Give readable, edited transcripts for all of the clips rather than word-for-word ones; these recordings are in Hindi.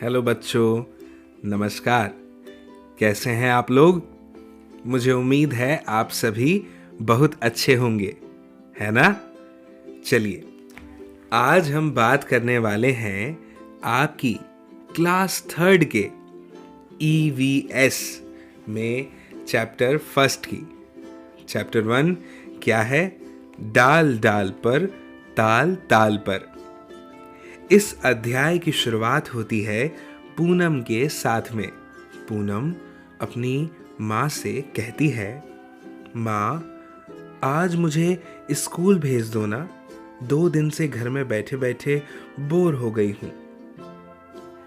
हेलो बच्चों, नमस्कार। कैसे हैं आप लोग? मुझे उम्मीद है आप सभी बहुत अच्छे होंगे, है ना? चलिए, आज हम बात करने वाले हैं आपकी क्लास 3 के EVS में चैप्टर 1 की। चैप्टर 1 क्या है? डाल डाल पर ताल ताल पर। इस अध्याय की शुरुआत होती है पूनम के साथ में। पूनम अपनी माँ से कहती है, माँ, आज मुझे स्कूल भेज दो ना, 2 दिन से घर में बैठे बैठे बोर हो गई हूँ।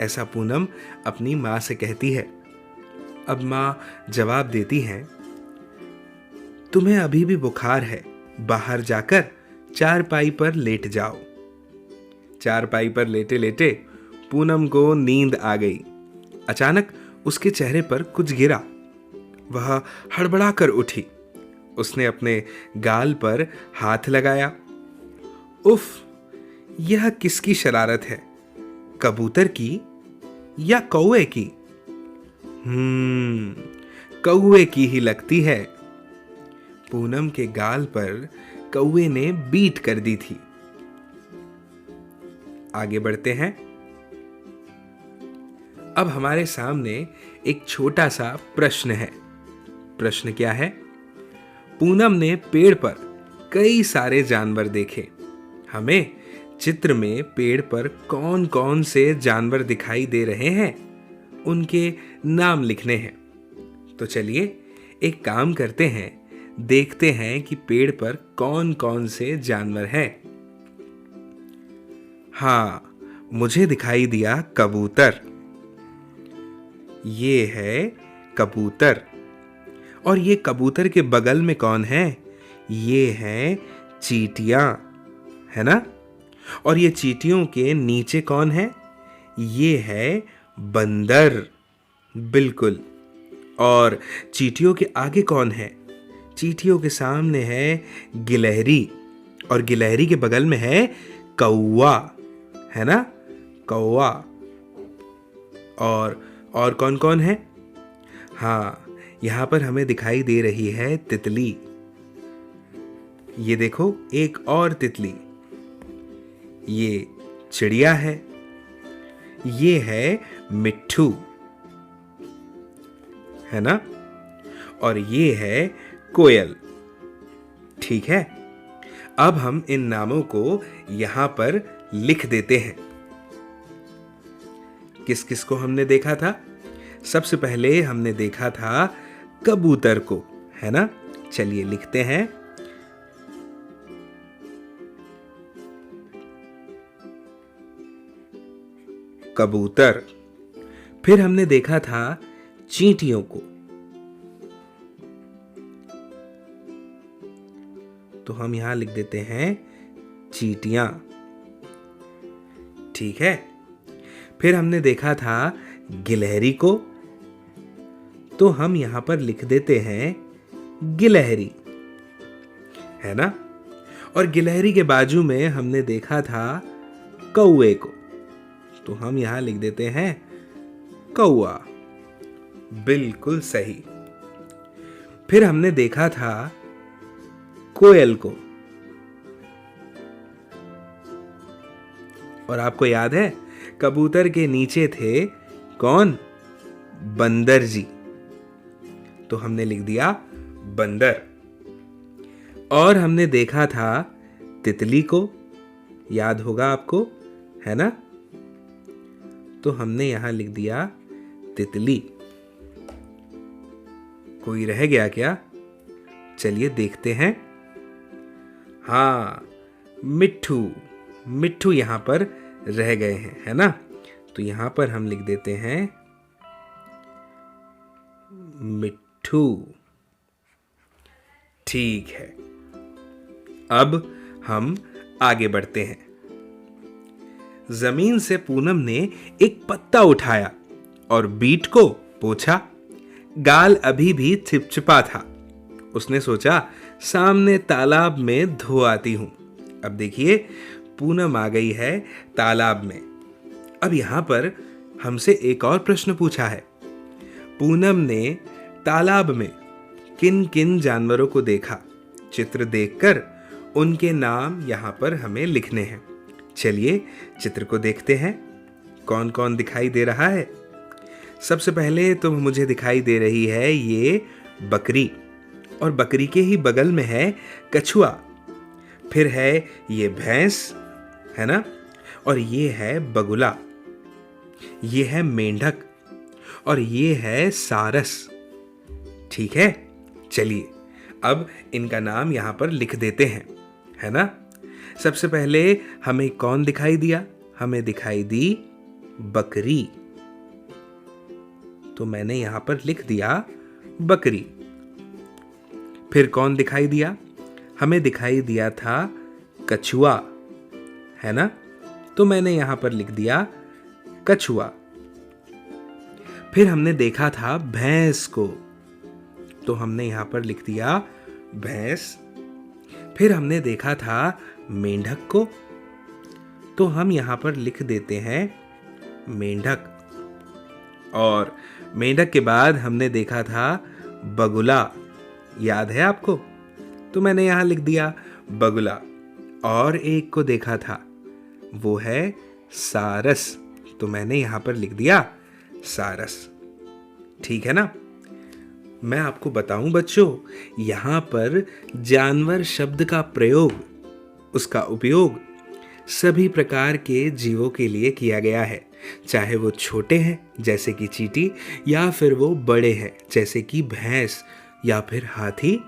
ऐसा पूनम अपनी माँ से कहती है। अब माँ जवाब देती हैं, तुम्हें अभी भी बुखार है, बाहर जाकर चारपाई पर लेट जाओ। चारपाई पर लेटे लेटे पूनम को नींद आ गई। अचानक उसके चेहरे पर कुछ गिरा। वह हड़बड़ा कर उठी। उसने अपने गाल पर हाथ लगाया। उफ, यह किसकी शरारत है? कबूतर की या कौवे की? कौवे की ही लगती है। पूनम के गाल पर कौवे ने बीट कर दी थी। आगे बढ़ते हैं। अब हमारे सामने एक छोटा सा प्रश्न है। प्रश्न क्या है? पूनम ने पेड़ पर कई सारे जानवर देखे। हमें चित्र में पेड़ पर कौन कौन से जानवर दिखाई दे रहे हैं, उनके नाम लिखने हैं। तो चलिए एक काम करते हैं, देखते हैं कि पेड़ पर कौन कौन से जानवर हैं। हाँ, मुझे दिखाई दिया कबूतर। ये है कबूतर। और ये कबूतर के बगल में कौन है? ये हैं चींटियां, है ना? और ये चींटियों के नीचे कौन है? ये है बंदर। बिल्कुल। और चींटियों के आगे कौन है? चींटियों के सामने है गिलहरी। और गिलहरी के बगल में है कौवा, है ना? कौवा। और कौन कौन है? हाँ, यहां पर हमें दिखाई दे रही है तितली। ये देखो, एक और तितली। ये चिड़िया है। ये है मिट्ठू, है ना? और ये है कोयल। ठीक है, अब हम इन नामों को यहां पर लिख देते हैं। किस किस को हमने देखा था? सबसे पहले हमने देखा था कबूतर को, है ना? चलिए लिखते हैं। कबूतर। फिर हमने देखा था चींटियों को, तो हम यहां लिख देते हैं चींटियां। ठीक है। फिर हमने देखा था गिलहरी को, तो हम यहां पर लिख देते हैं गिलहरी, है ना? और गिलहरी के बाजू में हमने देखा था कौवे को, तो हम यहां लिख देते हैं कौवा। बिल्कुल सही। फिर हमने देखा था कोयल को, और आपको याद है कबूतर के नीचे थे कौन? बंदर जी, तो हमने लिख दिया बंदर। और हमने देखा था तितली को, याद होगा आपको, है ना? तो हमने यहां लिख दिया तितली। कोई रह गया क्या? चलिए देखते हैं। हाँ, मिट्ठू। मिट्ठू यहां पर रह गए हैं, है ना? तो यहां पर हम लिख देते हैं मिट्ठू। ठीक है, अब हम आगे बढ़ते हैं। जमीन से पूनम ने एक पत्ता उठाया और बीट को पोंछा। गाल अभी भी चिपचिपा था। उसने सोचा, सामने तालाब में धो आती हूं। अब देखिए, पूनम आ गई है तालाब में। अब यहां पर हमसे एक और प्रश्न पूछा है। पूनम ने तालाब में किन किन जानवरों को देखा? चित्र देखकर उनके नाम यहाँ पर हमें लिखने हैं। चलिए चित्र को देखते हैं, कौन कौन दिखाई दे रहा है। सबसे पहले तो मुझे दिखाई दे रही है ये बकरी, और बकरी के ही बगल में है कछुआ। फिर है ये भैंस, है ना, और ये है बगुला, ये है मेंढक, और ये है सारस। ठीक है, चलिए अब इनका नाम यहां पर लिख देते हैं, है ना। सबसे पहले हमें कौन दिखाई दिया? हमें दिखाई दी बकरी, तो मैंने यहां पर लिख दिया बकरी। फिर कौन दिखाई दिया? हमें दिखाई दिया था कछुआ, है ना, तो मैंने यहां पर लिख दिया कछुआ। फिर हमने देखा था भैंस को, तो हमने यहां पर लिख दिया भैंस। फिर हमने देखा था मेंढक को, तो हम यहां पर लिख देते हैं मेंढक। और मेंढक के बाद हमने देखा था बगुला, याद है आपको, तो मैंने यहां लिख दिया बगुला। और एक को देखा था, वो है सारस, तो मैंने यहां पर लिख दिया सारस। ठीक है ना। मैं आपको बताऊं बच्चों, यहां पर जानवर शब्द का प्रयोग, उसका उपयोग सभी प्रकार के जीवों के लिए किया गया है, चाहे वो छोटे हैं जैसे कि चींटी, या फिर वो बड़े हैं जैसे कि भैंस या फिर हाथी।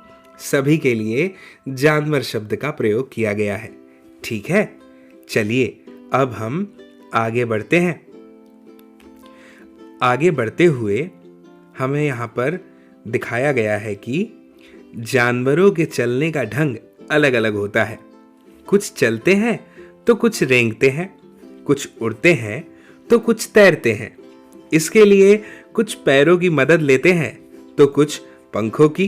सभी के लिए जानवर शब्द का प्रयोग किया गया है। ठीक है, चलिए अब हम आगे बढ़ते हैं। आगे बढ़ते हुए हमें यहाँ पर दिखाया गया है कि जानवरों के चलने का ढंग अलग अलग होता है। कुछ चलते हैं तो कुछ रेंगते हैं, कुछ उड़ते हैं तो कुछ तैरते हैं। इसके लिए कुछ पैरों की मदद लेते हैं तो कुछ पंखों की,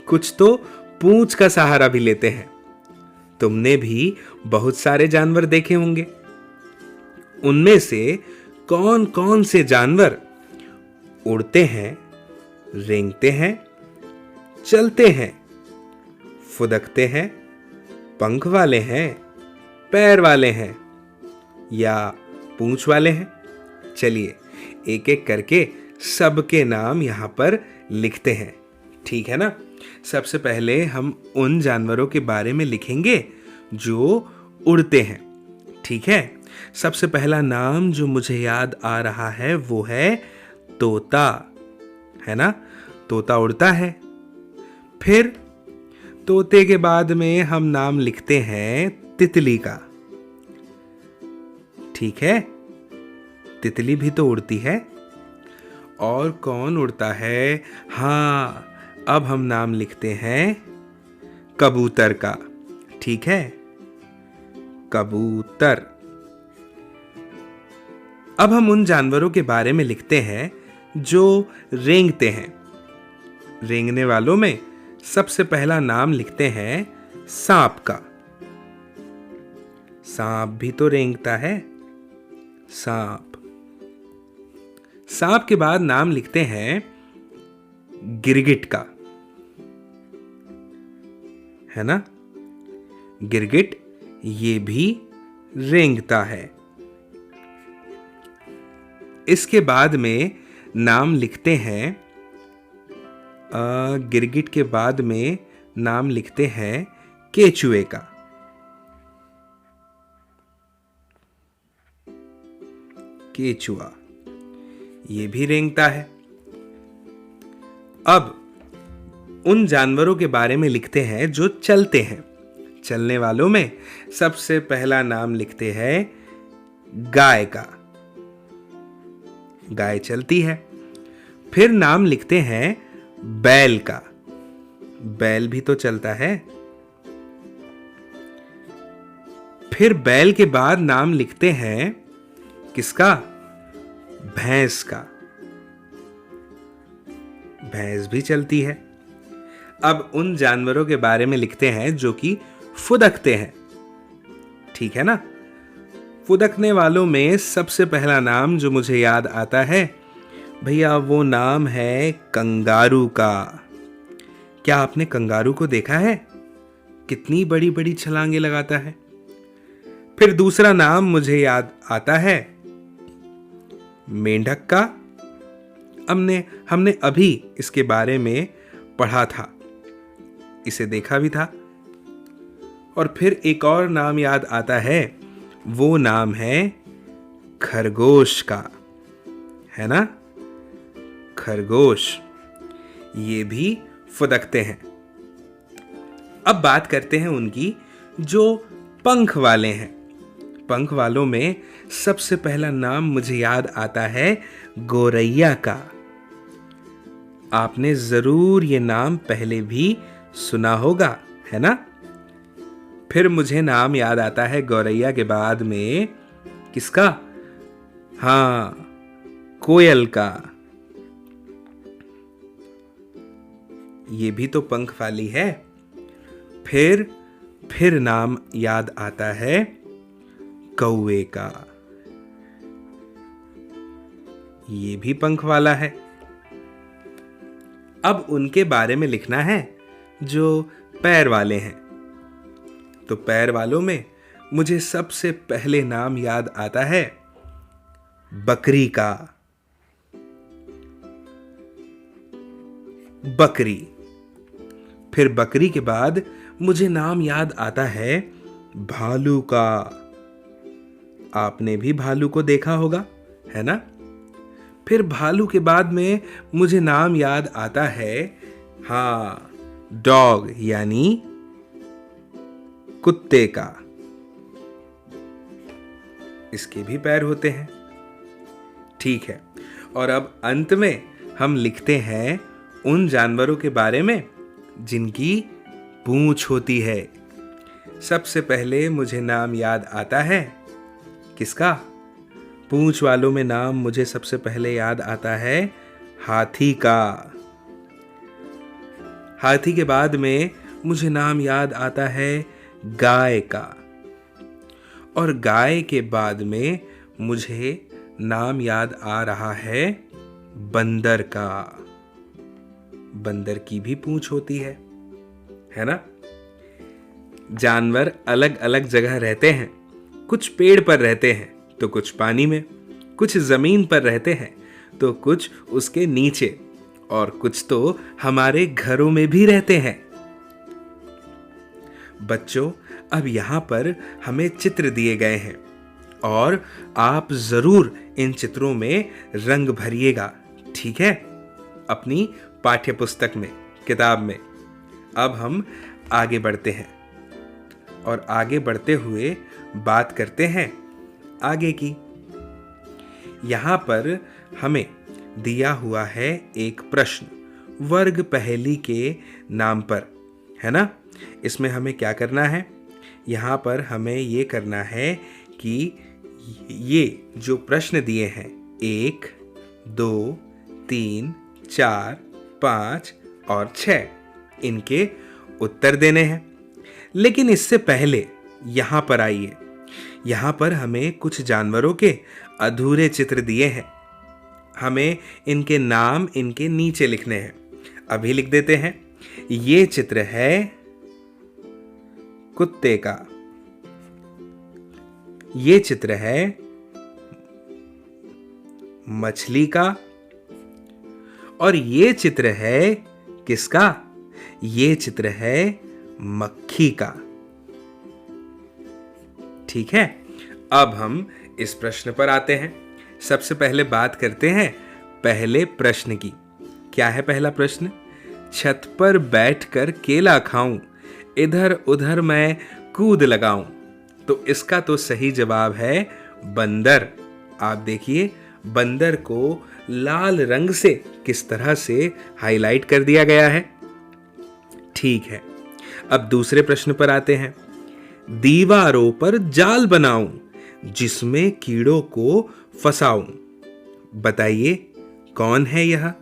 कुछ तो पूंछ का सहारा भी लेते हैं। तुमने भी बहुत सारे जानवर देखे होंगे। उनमें से कौन कौन से जानवर उड़ते हैं, रेंगते हैं, चलते हैं, फुदकते हैं, पंख वाले हैं, पैर वाले हैं या पूंछ वाले हैं? चलिए एक एक करके सबके नाम यहां पर लिखते हैं। ठीक है ना। सबसे पहले हम उन जानवरों के बारे में लिखेंगे जो उड़ते हैं। ठीक है। सबसे पहला नाम जो मुझे याद आ रहा है वो है तोता, है ना। तोता उड़ता है। फिर तोते के बाद में हम नाम लिखते हैं तितली का। ठीक है, तितली भी तो उड़ती है। और कौन उड़ता है? हाँ, अब हम नाम लिखते हैं कबूतर का। ठीक है, कबूतर। अब हम उन जानवरों के बारे में लिखते हैं जो रेंगते हैं। रेंगने वालों में सबसे पहला नाम लिखते हैं सांप का। सांप भी तो रेंगता है, सांप। सांप के बाद नाम लिखते हैं गिरगिट का, है ना। गिरगिट ये भी रेंगता है। इसके बाद में नाम लिखते हैं गिरगिट के बाद में नाम लिखते हैं केचुए का। केचुआ ये भी रेंगता है। अब उन जानवरों के बारे में लिखते हैं जो चलते हैं। चलने वालों में सबसे पहला नाम लिखते हैं गाय का। गाय चलती है। फिर नाम लिखते हैं बैल का। बैल भी तो चलता है। फिर बैल के बाद नाम लिखते हैं किसका? भैंस का। भैंस भी चलती है। अब उन जानवरों के बारे में लिखते हैं जो कि फुदकते हैं। ठीक है ना। फुदकने वालों में सबसे पहला नाम जो मुझे याद आता है भैया, वो नाम है कंगारू का। क्या आपने कंगारू को देखा है? कितनी बड़ी बड़ी छलांगे लगाता है। फिर दूसरा नाम मुझे याद आता है मेंढक का। हमने अभी इसके बारे में पढ़ा था, इसे देखा भी था। और फिर एक और नाम याद आता है, वो नाम है खरगोश का, है ना? खरगोश, ये भी फुदकते हैं। अब बात करते हैं उनकी जो पंख वाले हैं। पंख वालों में सबसे पहला नाम मुझे याद आता है गोरैया का। आपने जरूर ये नाम पहले भी सुना होगा, है ना? फिर मुझे नाम याद आता है गौरैया के बाद में किसका? हाँ, कोयल का। ये भी तो पंख वाली है। फिर नाम याद आता है कौवे का। ये भी पंख वाला है। अब उनके बारे में लिखना है जो पैर वाले हैं। तो पैर वालों में मुझे सबसे पहले नाम याद आता है बकरी का। बकरी। फिर बकरी के बाद मुझे नाम याद आता है भालू का। आपने भी भालू को देखा होगा, है ना? फिर भालू के बाद में मुझे नाम याद आता है हाँ, डॉग यानी कुत्ते का। इसके भी पैर होते हैं। ठीक है, और अब अंत में हम लिखते हैं उन जानवरों के बारे में जिनकी पूंछ होती है। सबसे पहले मुझे नाम याद आता है किसका? पूंछ वालों में नाम मुझे सबसे पहले याद आता है हाथी का। हाथी के बाद में मुझे नाम याद आता है गाय का। और गाय के बाद में मुझे नाम याद आ रहा है बंदर का। बंदर की भी पूंछ होती है ना? जानवर अलग अलग जगह रहते हैं। कुछ पेड़ पर रहते हैं तो कुछ पानी में, कुछ जमीन पर रहते हैं तो कुछ उसके नीचे, और कुछ तो हमारे घरों में भी रहते हैं। बच्चों, अब यहां पर हमें चित्र दिए गए हैं और आप जरूर इन चित्रों में रंग भरिएगा, ठीक है? अपनी पाठ्य पुस्तक में, किताब में। अब हम आगे बढ़ते हैं और आगे बढ़ते हुए बात करते हैं आगे की। यहां पर हमें दिया हुआ है एक प्रश्न वर्ग पहेली के नाम पर, है ना? इसमें हमें क्या करना है? यहां पर हमें ये करना है कि ये जो प्रश्न दिए हैं 1, 2, 3, 4, 5 और 6, इनके उत्तर देने हैं। लेकिन इससे पहले यहां पर आइए। यहां पर हमें कुछ जानवरों के अधूरे चित्र दिए हैं। हमें इनके नाम इनके नीचे लिखने हैं। अभी लिख देते हैं। ये चित्र है कुत्ते का। ये चित्र है मछली का। और ये चित्र है किसका? ये चित्र है मक्खी का। ठीक है, अब हम इस प्रश्न पर आते हैं। सबसे पहले बात करते हैं पहले प्रश्न की। क्या है पहला प्रश्न? छत पर बैठकर केला खाऊं, इधर उधर मैं कूद लगाऊं। तो इसका तो सही जवाब है बंदर। आप देखिए, बंदर को लाल रंग से किस तरह से हाईलाइट कर दिया गया है। ठीक है, अब दूसरे प्रश्न पर आते हैं। दीवारों पर जाल बनाऊं, जिसमें कीड़ों को फंसाऊं। बताइए कौन है यह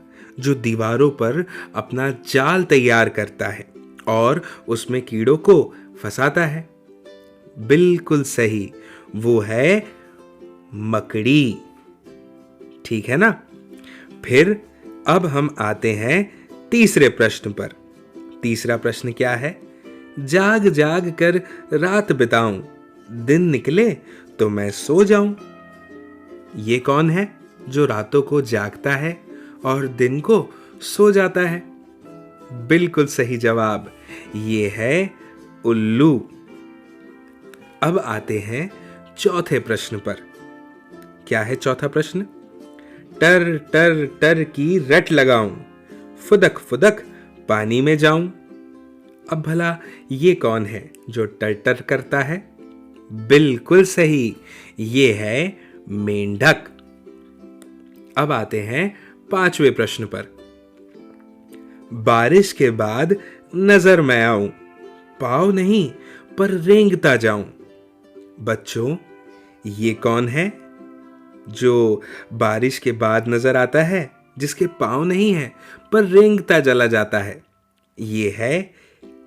जो दीवारों पर अपना जाल तैयार करता है और उसमें कीड़ों को फंसाता है? बिल्कुल सही, वो है मकड़ी। ठीक है ना? फिर अब हम आते हैं तीसरे प्रश्न पर। तीसरा प्रश्न क्या है? जाग जाग कर रात बिताऊं, दिन निकले तो मैं सो जाऊं। ये कौन है जो रातों को जागता है और दिन को सो जाता है? बिल्कुल सही जवाब, ये है उल्लू। अब आते हैं चौथे प्रश्न पर। क्या है चौथा प्रश्न? टर टर टर की रट लगाऊं, फुदक फुदक पानी में जाऊं। अब भला ये कौन है जो टर टर करता है? बिल्कुल सही, ये है मेंढक। अब आते हैं पांचवें प्रश्न पर। बारिश के बाद नजर मैं आऊं, पाँव नहीं पर रेंगता जाऊं। बच्चों, ये कौन है जो बारिश के बाद नजर आता है, जिसके पाँव नहीं है पर रेंगता चला जाता है? ये है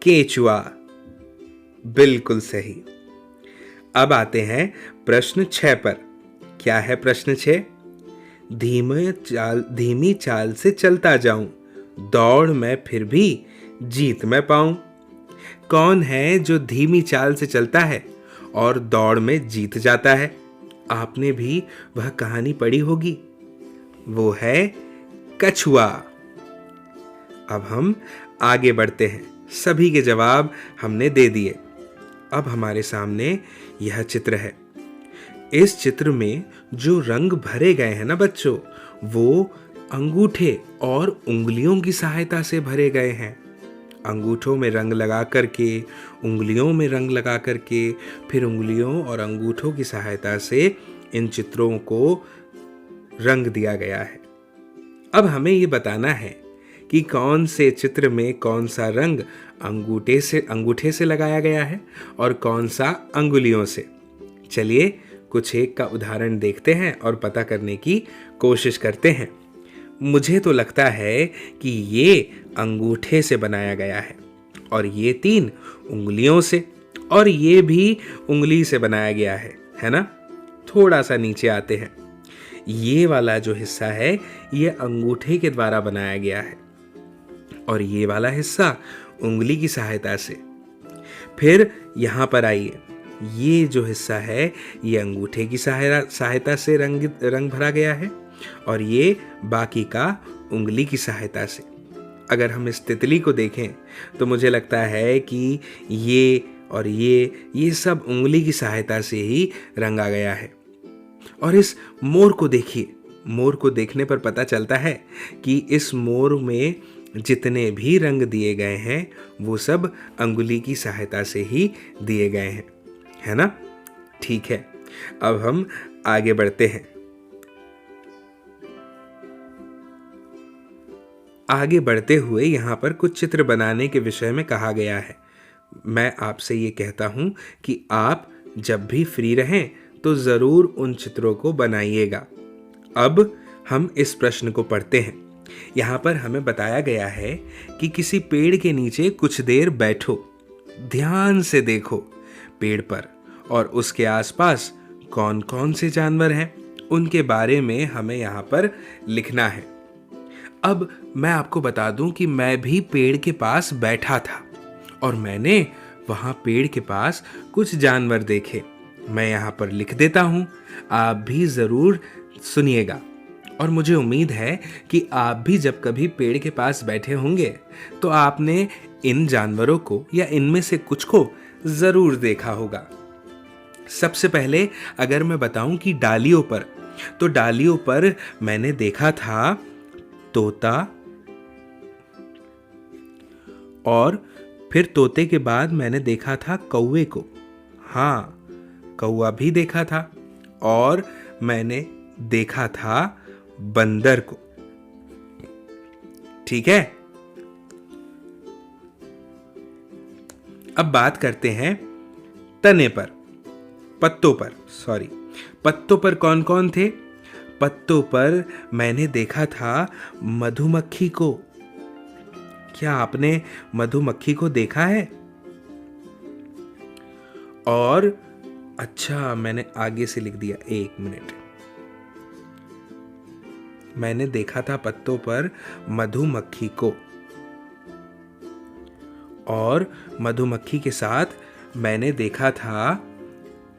केचुआ। बिल्कुल सही। अब आते हैं प्रश्न 6 पर। क्या है प्रश्न 6? धीमी चाल से चलता जाऊं, दौड़ मैं फिर भी जीत मैं पाऊं। कौन है जो धीमी चाल से चलता है और दौड़ में जीत जाता है? आपने भी वह कहानी पढ़ी होगी। वो है कछुआ। अब हम आगे बढ़ते हैं। सभी के जवाब हमने दे दिए। अब हमारे सामने यह चित्र है। इस चित्र में जो रंग भरे गए हैं ना बच्चों, वो अंगूठे और उंगलियों की सहायता से भरे गए हैं। अंगूठों में रंग लगा करके, उंगलियों में रंग लगा करके, फिर उंगलियों और अंगूठों की सहायता से इन चित्रों को रंग दिया गया है। अब हमें ये बताना है कि कौन से चित्र में कौन सा रंग अंगूठे से लगाया गया है और कौन सा अंगुलियों से। चलिए कुछ एक का उदाहरण देखते हैं और पता करने की कोशिश करते हैं। मुझे तो लगता है कि ये अंगूठे से बनाया गया है और ये 3 उंगलियों से, और ये भी उंगली से बनाया गया है ना? थोड़ा सा नीचे आते हैं। ये वाला जो हिस्सा है ये अंगूठे के द्वारा बनाया गया है और ये वाला हिस्सा उंगली की सहायता से। फिर यहाँ पर आइए, ये जो हिस्सा है ये अंगूठे की सहायता से रंग भरा गया है और ये बाकी का उंगली की सहायता से। अगर हम इस तितली को देखें तो मुझे लगता है कि ये और ये सब उंगली की सहायता से ही रंगा गया है। और इस मोर को देखिए, मोर को देखने पर पता चलता है कि इस मोर में जितने भी रंग दिए गए हैं वो सब अंगुली की सहायता से ही दिए गए हैं, है ना? ठीक है, अब हम आगे बढ़ते हैं। आगे बढ़ते हुए यहाँ पर कुछ चित्र बनाने के विषय में कहा गया है। मैं आपसे ये कहता हूँ कि आप जब भी फ्री रहें तो ज़रूर उन चित्रों को बनाइएगा। अब हम इस प्रश्न को पढ़ते हैं। यहाँ पर हमें बताया गया है कि किसी पेड़ के नीचे कुछ देर बैठो, ध्यान से देखो पेड़ पर और उसके आसपास कौन कौन से जानवर हैं, उनके बारे में हमें यहाँ पर लिखना है। अब मैं आपको बता दूं कि मैं भी पेड़ के पास बैठा था और मैंने वहाँ पेड़ के पास कुछ जानवर देखे। मैं यहाँ पर लिख देता हूँ, आप भी ज़रूर सुनिएगा। और मुझे उम्मीद है कि आप भी जब कभी पेड़ के पास बैठे होंगे तो आपने इन जानवरों को या इनमें से कुछ को ज़रूर देखा होगा। सबसे पहले अगर मैं बताऊं कि डालियों पर, तो डालियों पर मैंने देखा था तोता, और फिर तोते के बाद मैंने देखा था कौवे को। हाँ, कौवा भी देखा था, और मैंने देखा था बंदर को। ठीक है, अब बात करते हैं तने पर, पत्तों पर कौन कौन थे? पत्तों पर मैंने देखा था मधुमक्खी को। क्या आपने मधुमक्खी को देखा है? और अच्छा, मैंने आगे से लिख दिया, 1 मिनट। मैंने देखा था पत्तों पर मधुमक्खी को, और मधुमक्खी के साथ मैंने देखा था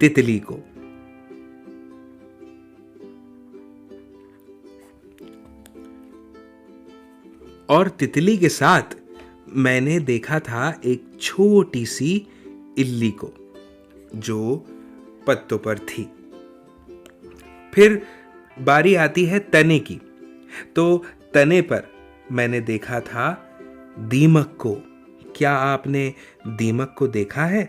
तितली को। और तितली के साथ मैंने देखा था एक छोटी सी इल्ली को जो पत्तों पर थी। फिर बारी आती है तने की, तो तने पर मैंने देखा था दीमक को। क्या आपने दीमक को देखा है?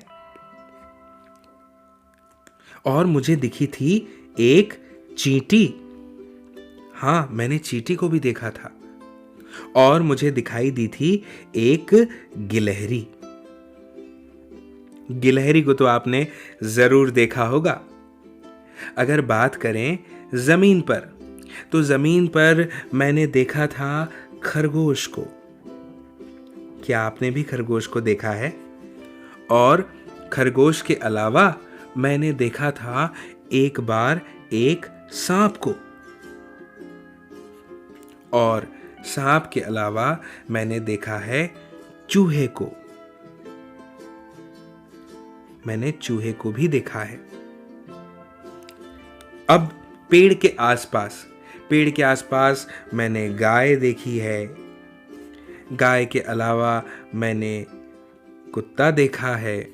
और मुझे दिखी थी एक चींटी। हाँ, मैंने चींटी को भी देखा था। और मुझे दिखाई दी थी एक गिलहरी। गिलहरी को तो आपने जरूर देखा होगा। अगर बात करें जमीन पर, तो जमीन पर मैंने देखा था खरगोश को। क्या आपने भी खरगोश को देखा है? और खरगोश के अलावा मैंने देखा था एक बार एक सांप को। और सांप के अलावा मैंने देखा है चूहे को। मैंने चूहे को भी देखा है। अब पेड़ के आसपास मैंने गाय देखी है। गाय के अलावा मैंने कुत्ता देखा है।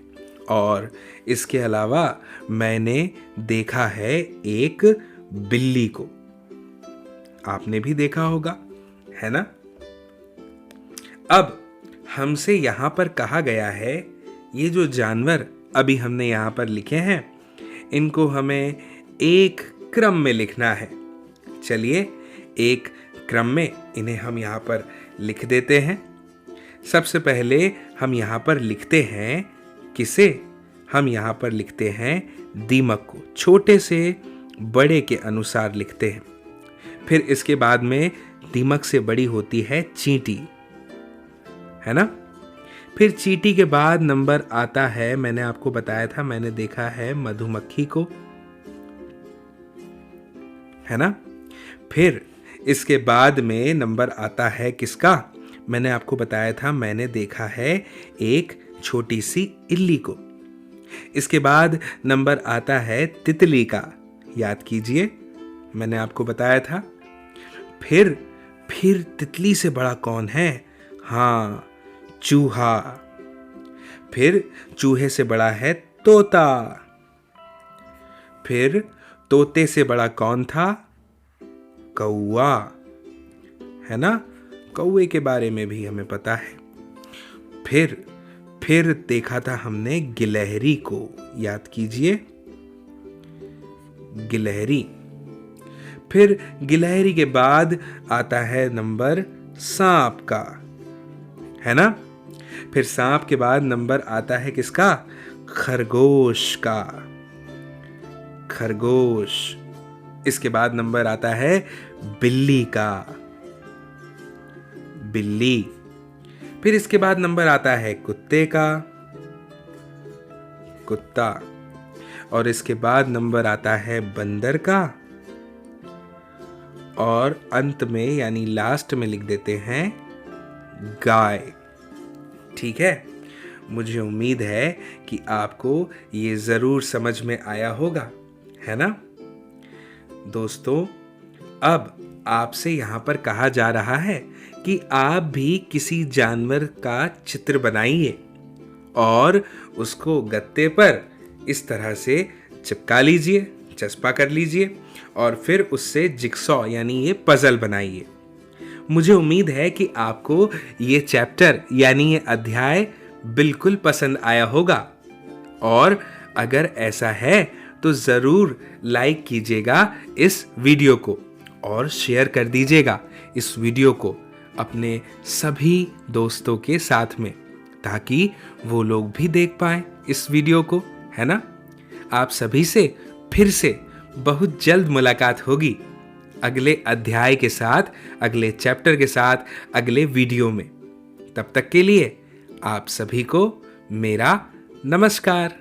और इसके अलावा मैंने देखा है एक बिल्ली को। आपने भी देखा होगा, है ना? अब हमसे यहां पर कहा गया है, ये जो जानवर अभी हमने यहां पर लिखे हैं, इनको हमें एक क्रम में लिखना है। चलिए, एक क्रम में इन्हें हम यहां पर लिख देते हैं। सबसे पहले हम यहां पर लिखते हैं किसे? हम यहां पर लिखते हैं दीमक को। छोटे से बड़े के अनुसार लिखते हैं। फिर इसके बाद में दीमक से बड़ी होती है चींटी, है ना? फिर चींटी के बाद नंबर आता है, मैंने आपको बताया था, मैंने देखा है मधुमक्खी को, है ना? फिर इसके बाद में नंबर आता है किसका? मैंने आपको बताया था, मैंने देखा है एक छोटी सी इल्ली को। इसके बाद नंबर आता है तितली का। याद कीजिए, मैंने आपको बताया था। फिर तितली से बड़ा कौन है? हाँ, चूहा। फिर चूहे से बड़ा है तोता। फिर तोते से बड़ा कौन था? कौआ, है ना? कौए के बारे में भी हमें पता है। फिर देखा था हमने गिलहरी को। याद कीजिए, गिलहरी। फिर गिलहरी के बाद आता है नंबर सांप का, है ना? फिर सांप के बाद नंबर आता है किसका? खरगोश का। खरगोश। इसके बाद नंबर आता है बिल्ली का। बिल्ली। फिर इसके बाद नंबर आता है कुत्ते का। कुत्ता। और इसके बाद नंबर आता है बंदर का। और अंत में यानी लास्ट में लिख देते हैं गाय। ठीक है? मुझे उम्मीद है कि आपको ये जरूर समझ में आया होगा, है ना? दोस्तों, अब आपसे यहां पर कहा जा रहा है कि आप भी किसी जानवर का चित्र बनाइए और उसको गत्ते पर इस तरह से चिपका लीजिए, चस्पा कर लीजिए, और फिर उससे जिक्सॉ यानी ये पजल बनाइए। मुझे उम्मीद है कि आपको ये चैप्टर यानी ये अध्याय बिल्कुल पसंद आया होगा। और अगर ऐसा है तो ज़रूर लाइक कीजिएगा इस वीडियो को और शेयर कर दीजिएगा इस वीडियो को अपने सभी दोस्तों के साथ में, ताकि वो लोग भी देख पाएं इस वीडियो को, है ना? आप सभी से फिर से बहुत जल्द मुलाकात होगी अगले अध्याय के साथ, अगले चैप्टर के साथ, अगले वीडियो में। तब तक के लिए आप सभी को मेरा नमस्कार।